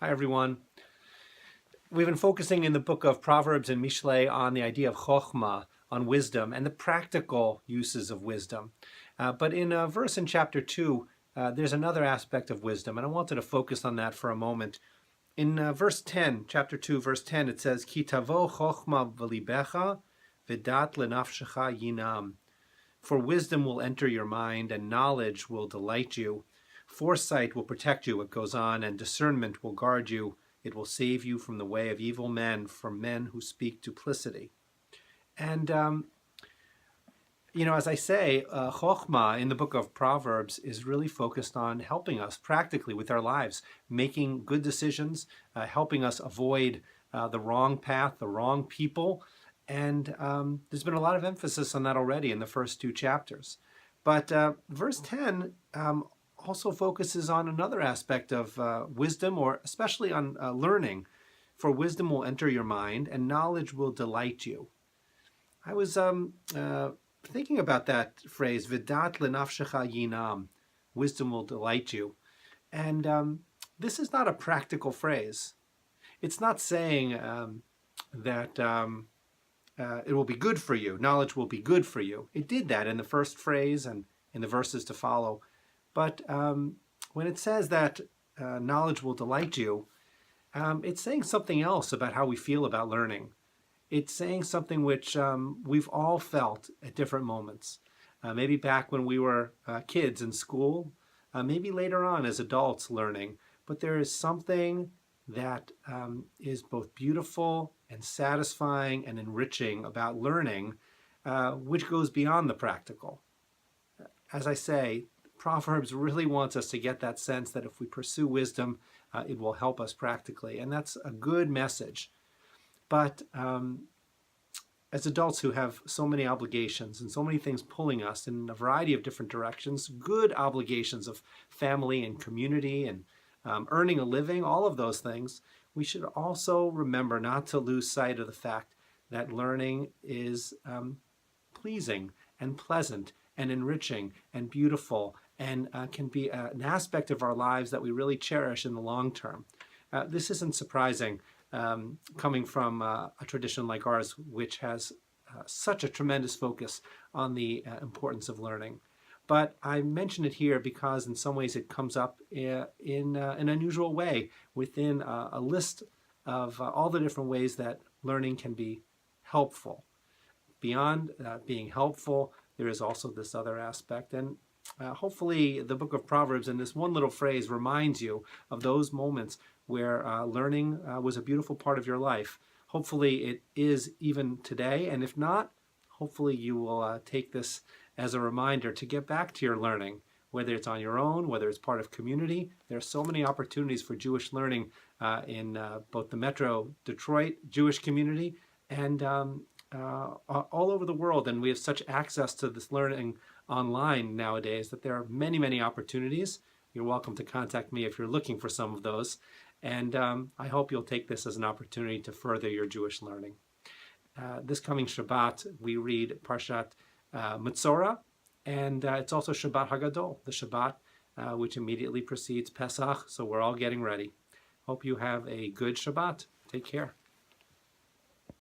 Hi, everyone. We've been focusing in the book of Proverbs and Mishlei on the idea of chokhmah, on wisdom, and the practical uses of wisdom. But in a verse in chapter 2, there's another aspect of wisdom, and I wanted to focus on that for a moment. In verse 10, chapter 2, verse 10, it says, Ki tavo chokhmah v'libecha v'dat lenafshecha yinam. For wisdom will enter your mind, and knowledge will delight you. Foresight will protect you, it goes on, and discernment will guard you. It will save you from the way of evil men, from men who speak duplicity. And, as I say, Chokhmah in the book of Proverbs is really focused on helping us practically with our lives, making good decisions, helping us avoid the wrong path, the wrong people. And there's been a lot of emphasis on that already in the first two chapters. But verse 10 also focuses on another aspect of wisdom, or especially on learning. For wisdom will enter your mind, and knowledge will delight you. I was thinking about that phrase, Vidat lenafshecha yinam, wisdom will delight you. And this is not a practical phrase. It's not saying that it will be good for you, knowledge will be good for you. It did that in the first phrase and in the verses to follow. But when it says that knowledge will delight you, it's saying something else about how we feel about learning. It's saying something which we've all felt at different moments. Maybe back when we were kids in school, maybe later on as adults learning. But there is something that is both beautiful and satisfying and enriching about learning, which goes beyond the practical. As I say, Proverbs really wants us to get that sense that if we pursue wisdom, it will help us practically. And that's a good message. But as adults who have so many obligations and so many things pulling us in a variety of different directions, good obligations of family and community and earning a living, all of those things, we should also remember not to lose sight of the fact that learning is pleasing and pleasant and enriching and beautiful and can be an aspect of our lives that we really cherish in the long term. This isn't surprising coming from a tradition like ours, which has such a tremendous focus on the importance of learning. But I mention it here because in some ways it comes up in an unusual way within a list of all the different ways that learning can be helpful. Beyond being helpful, there is also this other aspect. And hopefully the book of Proverbs and this one little phrase reminds you of those moments where learning was a beautiful part of your life. Hopefully it is even today, and if not, hopefully you will take this as a reminder to get back to your learning, whether it's on your own, whether it's part of community. There are so many opportunities for Jewish learning in both the Metro Detroit Jewish community and all over the world. And we have such access to this learning online nowadays that there are many, many opportunities. You're welcome to contact me if you're looking for some of those. And I hope you'll take this as an opportunity to further your Jewish learning. This coming Shabbat, we read Parshat Metzora, and it's also Shabbat Hagadol, the Shabbat which immediately precedes Pesach, so we're all getting ready. Hope you have a good Shabbat. Take care.